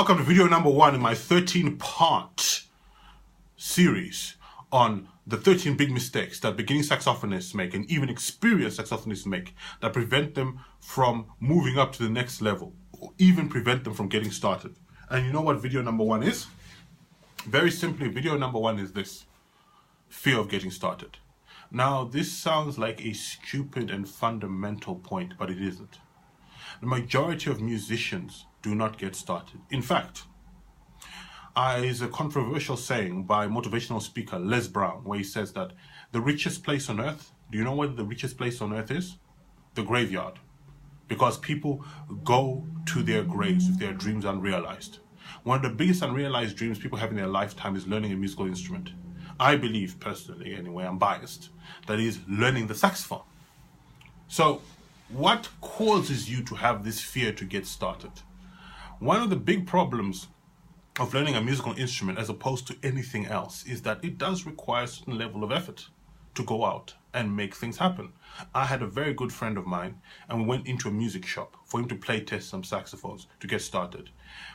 Welcome to video number 1 in my 13-part series on the 13 big mistakes that beginning saxophonists make and even experienced saxophonists make that prevent them from moving up to the next level or even prevent them from getting started. And you know what video number 1 is? Very simply, video number 1 is this: fear of getting started. Now, this sounds like a stupid and fundamental point, but it isn't. The majority of musicians do not get started. In fact, is a controversial saying by motivational speaker Les Brown, where he says that the richest place on earth, do you know what the richest place on earth is? The graveyard. Because people go to their graves with their dreams unrealized. One of the biggest unrealized dreams people have in their lifetime is learning a musical instrument. I believe, personally anyway, I'm biased, that is learning the saxophone. So, what causes you to have this fear to get started? One of the big problems of learning a musical instrument as opposed to anything else is that it does require a certain level of effort to go out and make things happen. I had a very good friend of mine and we went into a music shop for him to play test some saxophones to get started.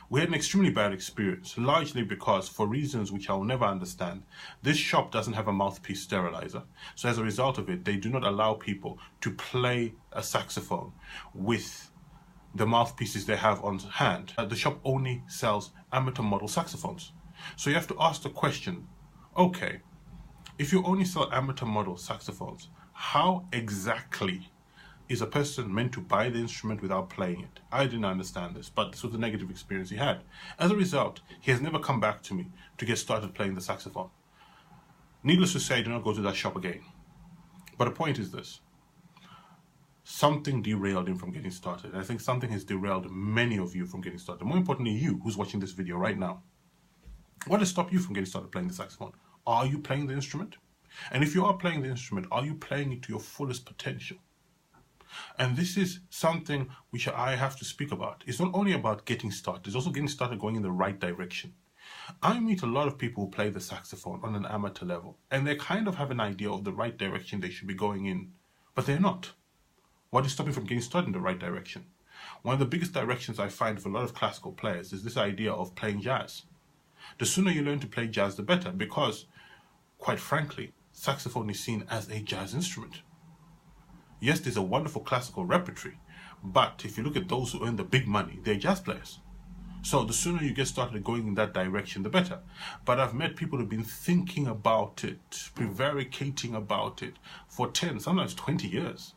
We had an extremely bad experience, largely because, for reasons which I will never understand, this shop doesn't have a mouthpiece sterilizer. So as a result of it, they do not allow people to play a saxophone with the mouthpieces they have on hand. The shop only sells amateur model saxophones. So you have to ask the question, okay, if you only sell amateur model saxophones, how exactly is a person meant to buy the instrument without playing it? I didn't understand this, but this was the negative experience he had. As a result, he has never come back to me to get started playing the saxophone. Needless to say, I do not go to that shop again. But the point is this: something derailed him from getting started. And I think something has derailed many of you from getting started. More importantly, you who's watching this video right now. What has stopped you from getting started playing the saxophone? Are you playing the instrument? And if you are playing the instrument, are you playing it to your fullest potential? And this is something which I have to speak about. It's not only about getting started, it's also getting started going in the right direction. I meet a lot of people who play the saxophone on an amateur level, and they kind of have an idea of the right direction they should be going in, but they're not. What is stopping from getting started in the right direction? One of the biggest directions I find for a lot of classical players is this idea of playing jazz. The sooner you learn to play jazz, the better, because, quite frankly, saxophone is seen as a jazz instrument. Yes, there's a wonderful classical repertoire, but if you look at those who earn the big money, they're jazz players. So the sooner you get started going in that direction, the better. But I've met people who've been thinking about it, prevaricating about it for 10, sometimes 20 years.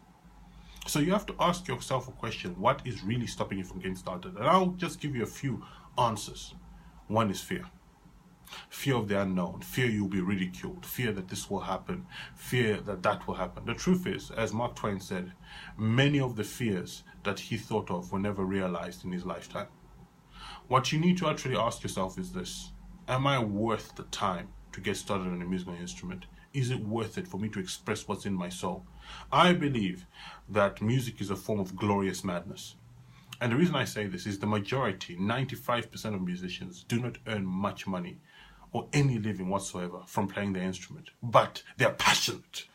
So you have to ask yourself a question: what is really stopping you from getting started? And I'll just give you a few answers. One is fear. Fear of the unknown, fear you'll be ridiculed, fear that this will happen, fear that that will happen. The truth is, as Mark Twain said, many of the fears that he thought of were never realized in his lifetime. What you need to actually ask yourself is this: am I worth the time to get started on a musical instrument? Is it worth it for me to express what's in my soul? I believe that music is a form of glorious madness. And the reason I say this is the majority, 95% of musicians, do not earn much money or any living whatsoever from playing their instrument. But they're passionate.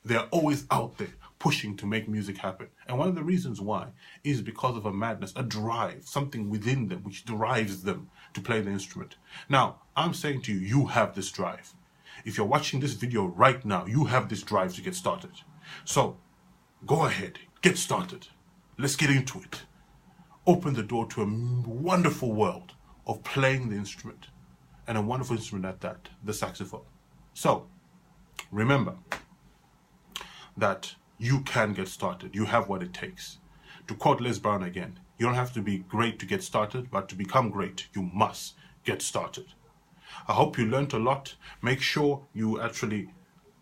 They're always out there pushing to make music happen. And one of the reasons why is because of a madness, a drive, something within them which drives them to play the instrument. Now, I'm saying to you, you have this drive. If you're watching this video right now, you have this drive to get started. So, go ahead, get started. Let's get into it. Open the door to a wonderful world of playing the instrument, and a wonderful instrument at that, the saxophone. So, remember that you can get started. You have what it takes. To quote Les Brown again, you don't have to be great to get started, but to become great, you must get started. I hope you learned a lot. Make sure you actually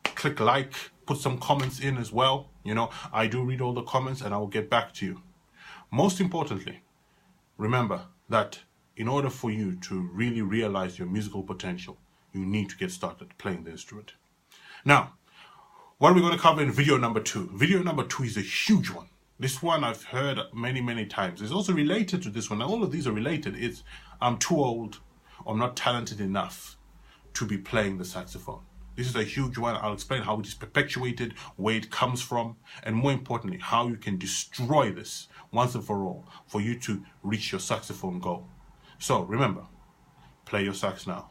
click like, put some comments in as well. You know, I do read all the comments and I will get back to you. Most importantly, remember that in order for you to really realize your musical potential, you need to get started playing the instrument. Now, what are we going to cover in video number 2? Video number 2 is a huge one. This one I've heard many, many times. It's also related to this one. Now, all of these are related. It's I'm too old, or I'm not talented enough to be playing the saxophone. This is a huge one. I'll explain how it is perpetuated, where it comes from, and more importantly, how you can destroy this once and for all for you to reach your saxophone goal. So remember, play your sax now.